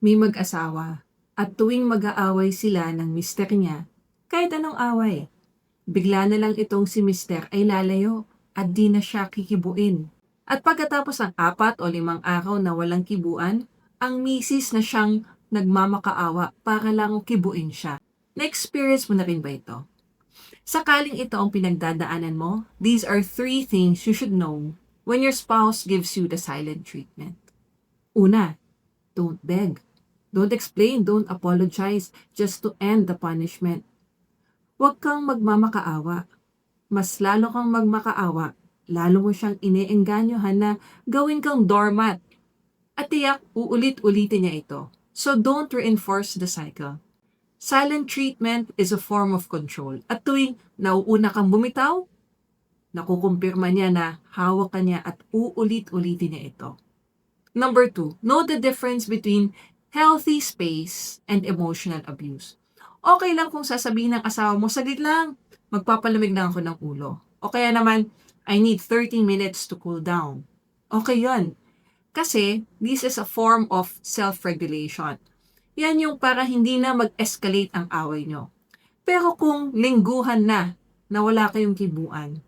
May mag-asawa at tuwing mag-aaway sila ng mister niya, kahit anong away, bigla na lang itong si mister ay lalayo at di na siya kikibuin. At pagkatapos ng 4 o 5 araw na walang kibuan, ang misis na siyang nagmamakaawa para lang kibuin siya. Na-experience mo na rin ba ito? Sakaling ito ang pinagdadaanan mo, these are 3 things you should know when your spouse gives you the silent treatment. Una, don't beg. Don't explain, don't apologize, just to end the punishment. Huwag kang magmamakaawa. Mas lalo kang magmakaawa, lalo mo siyang iniengganyohan na gawin kang doormat. At tiyak, uulit-ulitin niya ito. So don't reinforce the cycle. Silent treatment is a form of control. At tuwing nauuna kang bumitaw, nakukumpirma niya na hawak ka niya at uulit-ulitin niya ito. Number 2, know the difference between healthy space and emotional abuse. Okay lang kung sasabihin ng asawa mo, saglit lang, magpapalamig lang ako ng ulo. O kaya naman, I need 30 minutes to cool down. Okay yun. Kasi, this is a form of self-regulation. Yan yung para hindi na mag-escalate ang away nyo. Pero kung lingguhan na wala kayong kibuan,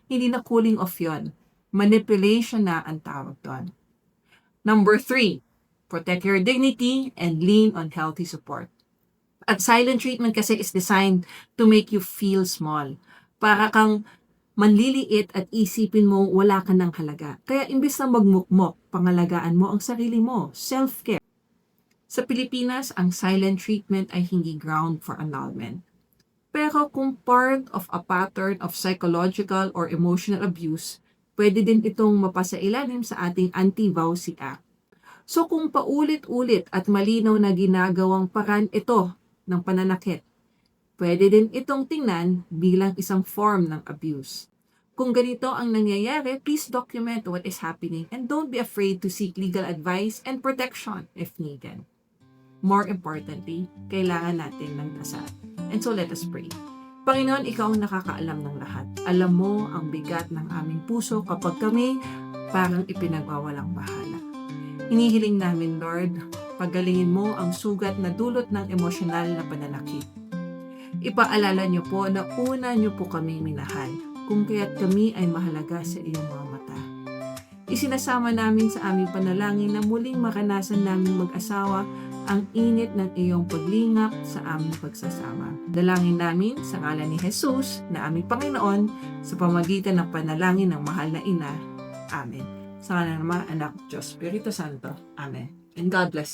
hindi na cooling off yun. Manipulation na ang tawag doon. Number 3, protect your dignity and lean on healthy support. At silent treatment kasi is designed to make you feel small. Para kang manliliit at isipin mo wala ka ng halaga. Kaya imbes na magmukmok, pangalagaan mo ang sarili mo, self-care. Sa Pilipinas, ang silent treatment ay hindi ground for annulment. Pero kung part of a pattern of psychological or emotional abuse, pwede din itong mapasailalim sa ating Anti-Vowsy Act. So kung paulit-ulit at malinaw na ginagawang paraan ito ng pananakit, pwede din itong tingnan bilang isang form ng abuse. Kung ganito ang nangyayari, please document what is happening and don't be afraid to seek legal advice and protection if needed. More importantly, kailangan natin ng dasal. And so let us pray. Panginoon, Ikaw ang nakakaalam ng lahat. Alam mo ang bigat ng aming puso kapag kami parang ipinagwawalang bahala. Hinihiling namin, Lord, pagalingin mo ang sugat na dulot ng emosyonal na pananakit. Ipaalala niyo po na una niyo po kami minahal, kung kaya't kami ay mahalaga sa iyong mga mata. Isinasama namin sa aming panalangin na muling maranasan namin mag-asawa ang init ng iyong paglingap sa aming pagsasama. Dalangin namin sa ngalan ni Jesus na aming Panginoon sa pamagitan ng panalangin ng mahal na Ina. Amen. Sa ngalan ng Ama, Anak, Diyos, Espiritu Santo. Amen. And God bless you.